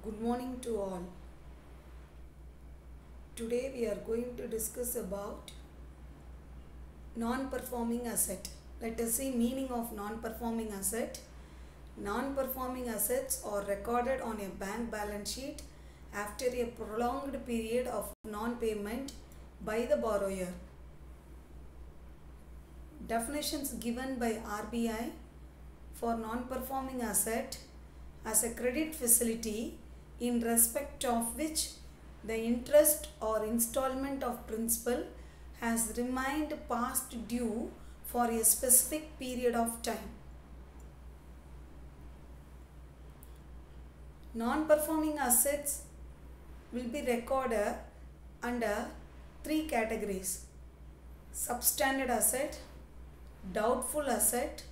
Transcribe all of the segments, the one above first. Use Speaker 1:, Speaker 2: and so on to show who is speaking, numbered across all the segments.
Speaker 1: Good morning to all. Today we are going to discuss about non-performing asset. Let us see meaning of non-performing asset. Non-performing assets are recorded on a bank balance sheet after a prolonged period of non-payment by the borrower. Definitions given by RBI for non-performing asset as a credit facility in respect of which the interest or installment of principal has remained past due for a specific period of time. Non-performing assets will be recorded under three categories: substandard asset, doubtful asset,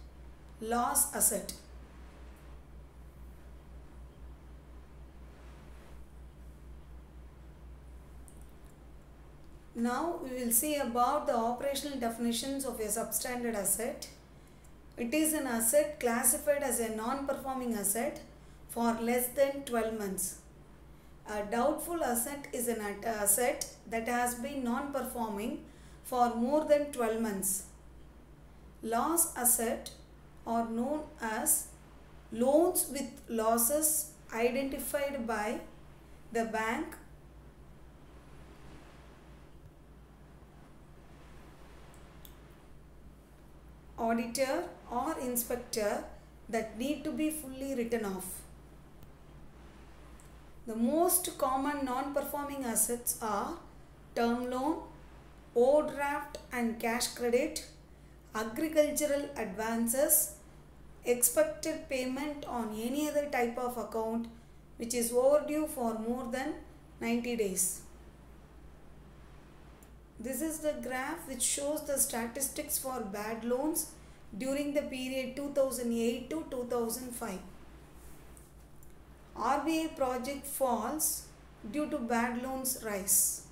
Speaker 1: loss asset. Now we will see about the operational definitions of a substandard asset. It is an asset classified as a non-performing asset for less than 12 months. A doubtful asset is an asset that has been non-performing for more than 12 months. Loss asset are known as loans with losses identified by the bank, auditor or inspector that need to be fully written off. The most common non-performing assets are term loan, overdraft and cash credit, agricultural advances, expected payment on any other type of account which is overdue for more than 90 days. This is the graph which shows the statistics for bad loans during the period 2008 to 2005. RBI project falls due to bad loans rise.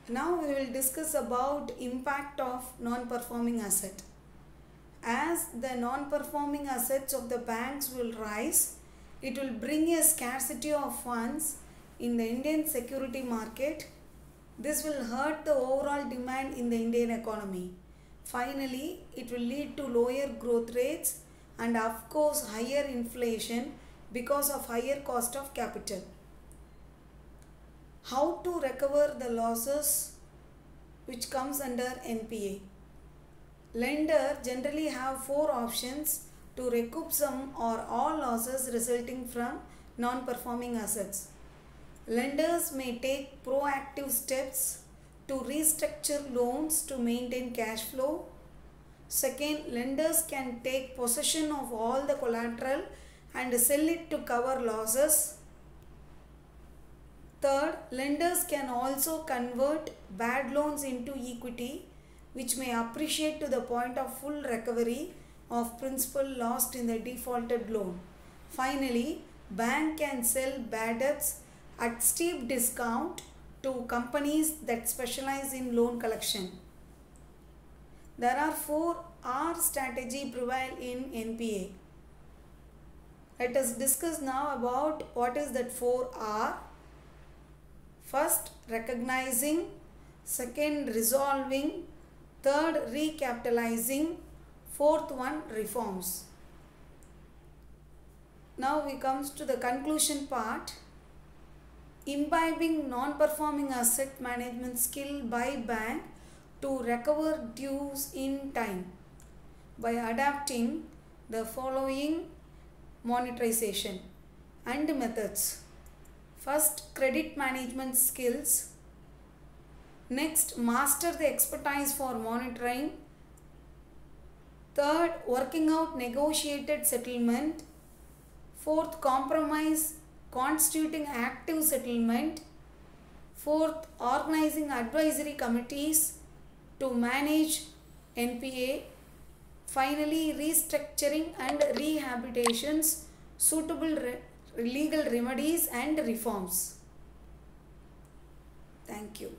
Speaker 1: Now we will discuss about impact of non-performing asset. As the non-performing assets of the banks will rise, it will bring a scarcity of funds in the Indian security market. This will hurt the overall demand in the Indian economy. Finally, it will lead to lower growth rates and of course higher inflation because of higher cost of capital. How to recover the losses which comes under NPA? Lender generally have four options to recoup some or all losses resulting from non-performing assets. Lenders may take proactive steps to restructure loans to maintain cash flow. Second, lenders can take possession of all the collateral and sell it to cover losses. Third, lenders can also convert bad loans into equity, which may appreciate to the point of full recovery of principal lost in the defaulted loan. Finally, bank can sell bad debts at steep discount to companies that specialize in loan collection. There are 4 R strategy prevail in NPA. Let us discuss now about what is that 4 R. First, recognizing. Second, resolving. Third, recapitalizing. Fourth one, reforms. Now we comes to the conclusion part. Imbibing non-performing asset management skill by bank to recover dues in time by adapting the following monetization and methods. First, credit management skills. Next, master the expertise for monitoring. Third, working out negotiated settlement. Fourth, compromise constituting active settlement. Fourth, organizing advisory committees to manage NPA. Finally, restructuring and rehabilitations, suitable legal remedies and reforms. Thank you.